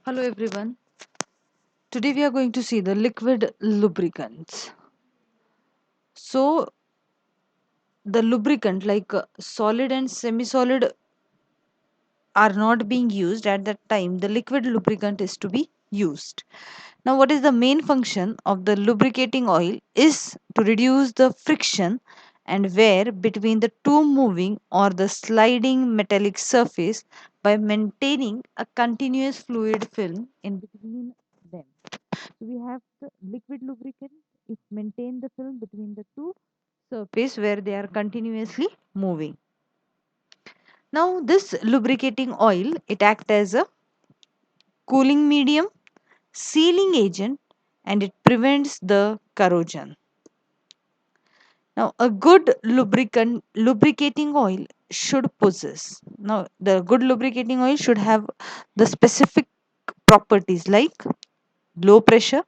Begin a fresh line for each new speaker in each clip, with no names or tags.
Hello everyone. Today we are going to see the liquid lubricants. So the lubricant like solid and semi-solid are not being used at that time. The liquid lubricant is to be used. Now what is the main function of the lubricating oil is to reduce the friction and wear between the two moving or the sliding metallic surface by maintaining a continuous fluid film in between them. So we have the liquid lubricant. It maintain the film between the two surface where they are continuously moving. Now this lubricating oil, it acts as a cooling medium, sealing agent, and it prevents the corrosion. Now a good lubricating oil should possess. Now the good lubricating oil should have the specific properties like low pressure,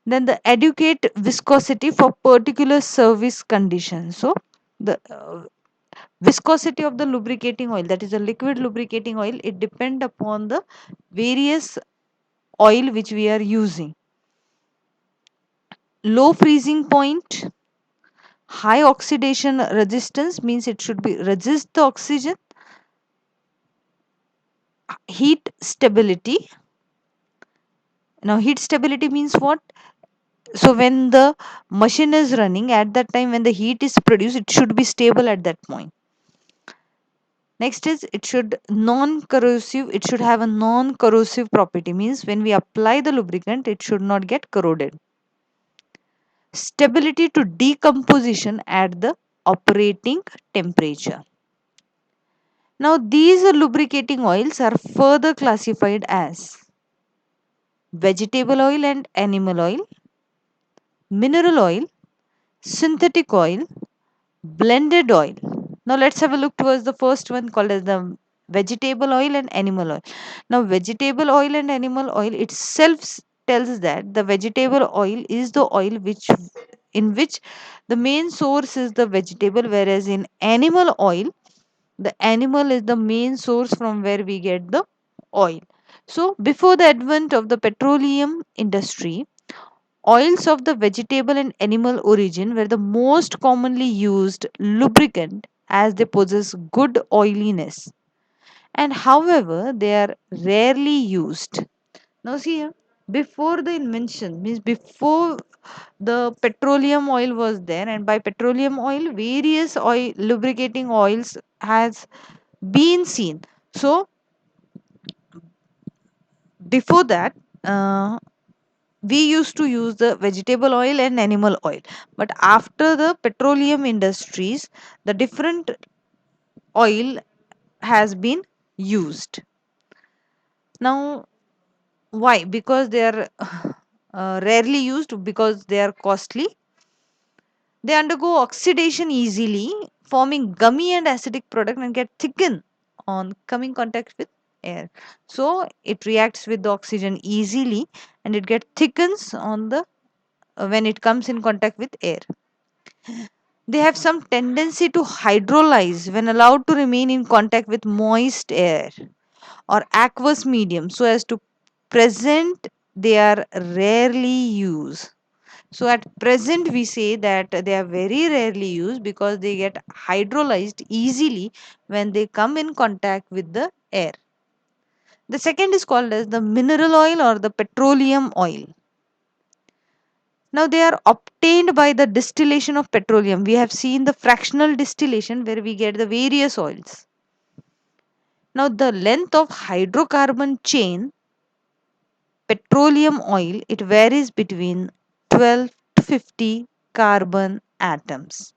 then the adequate viscosity for particular service conditions. So the viscosity of the lubricating oil, that is a liquid lubricating oil, it depend upon the various oil which we are using. Low freezing point, high oxidation resistance means it should be resist the oxygen. Heat stability, now heat stability means what? So when the machine is running, at that time when the heat is produced, it should be stable at that point. Next is it should non-corrosive, it should have a non-corrosive property, means when we apply the lubricant it should not get corroded. Stability to decomposition at the operating temperature. Now these lubricating oils are further classified as vegetable oil and animal oil, mineral oil, synthetic oil, blended oil. Now let's have a look towards the first one called as the vegetable oil and animal oil. Now vegetable oil and animal oil itself tells that the vegetable oil is the oil in which the main source is the vegetable, whereas in animal oil the animal is the main source from where we get the oil. So before the advent of the petroleum industry, oils of the vegetable and animal origin were the most commonly used lubricant as they possess good oiliness, and however they are rarely used. Now see here, before the invention, means before the petroleum oil was there, and by petroleum oil various oil lubricating oils has been seen. So before that, we used to use the vegetable oil and animal oil, but after the petroleum industries the different oil has been used. Now why? Because they are rarely used, because they are costly. They undergo oxidation easily, forming gummy and acidic product and get thickened on coming contact with air. So it reacts with the oxygen easily and it gets thickens on the when it comes in contact with air. They have some tendency to hydrolyze when allowed to remain in contact with moist air or aqueous medium, so as to present they are rarely used. So at present we say that they are very rarely used because they get hydrolyzed easily when they come in contact with the air. The second is called as the mineral oil or the petroleum oil. Now they are obtained by the distillation of petroleum. We have seen the fractional distillation where we get the various oils. Now the length of hydrocarbon chain petroleum oil, it varies between 12 to 50 carbon atoms.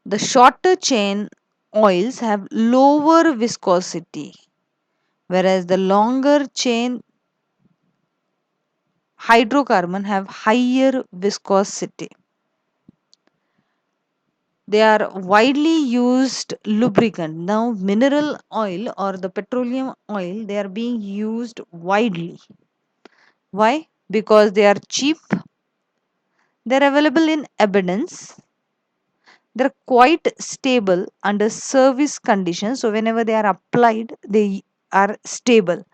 The shorter chain oils have lower viscosity, whereas the longer chain hydrocarbon have higher viscosity. They are widely used lubricant. Now mineral oil or the petroleum oil, they are being used widely. Why? Because they are cheap, they are available in abundance, they are quite stable under service conditions. So whenever they are applied, they are stable.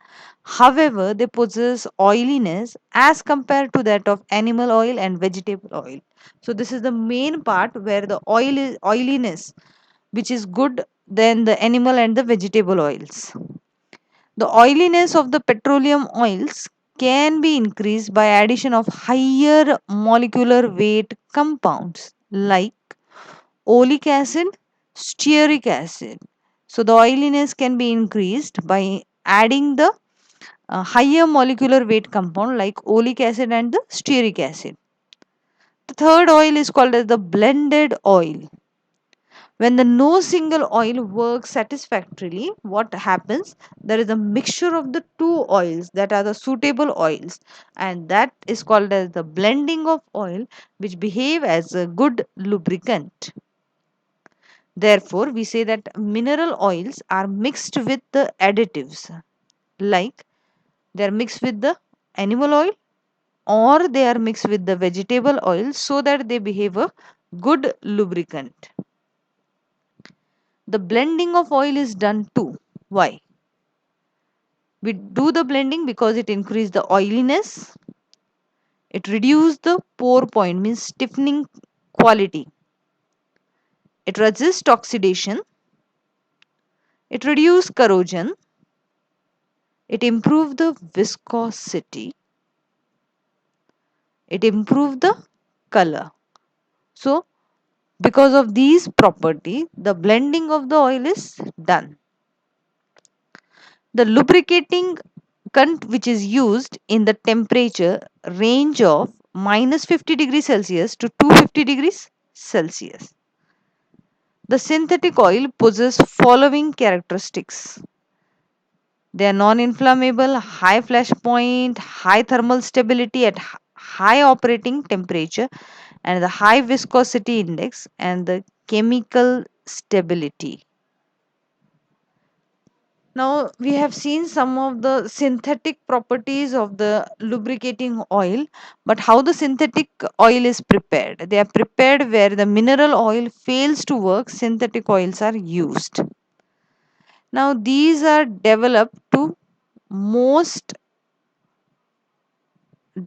However, they possess oiliness as compared to that of animal oil and vegetable oil. So this is the main part where the oil is oiliness, which is good than the animal and the vegetable oils. The oiliness of the petroleum oils can be increased by addition of higher molecular weight compounds like oleic acid, stearic acid. So the oiliness can be increased by adding the higher molecular weight compound like oleic acid and the stearic acid. The third oil is called as the blended oil. When the no single oil works satisfactorily, what happens? There is a mixture of the two oils that are the suitable oils, and that is called as the blending of oil, which behave as a good lubricant. Therefore, we say that mineral oils are mixed with the additives, like they are mixed with the animal oil or they are mixed with the vegetable oil so that they behave a good lubricant. The blending of oil is done too. Why? We do the blending because it increases the oiliness, it reduces the pour point, means stiffening quality, it resists oxidation, it reduces corrosion, it improves the viscosity, it improves the color. So, because of these property, the blending of the oil is done. The lubricating current which is used in the temperature range of minus 50 degrees Celsius to 250 degrees Celsius. The synthetic oil possesses following characteristics. They are non-inflammable, high flash point, high thermal stability at high operating temperature, and the high viscosity index and the chemical stability. Now we have seen some of the synthetic properties of the lubricating oil, but how the synthetic oil is prepared? They are prepared where the mineral oil fails to work, synthetic oils are used. Now these are developed to most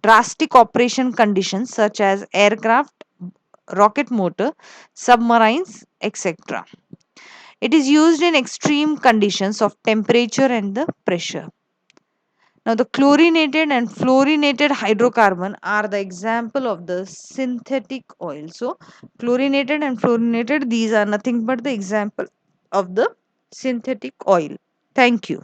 drastic operation conditions such as aircraft, rocket motor, submarines, etc. It is used in extreme conditions of temperature and the pressure. Now, the chlorinated and fluorinated hydrocarbon are the example of the synthetic oil. So, chlorinated and fluorinated, these are nothing but the example of the synthetic oil. Thank you.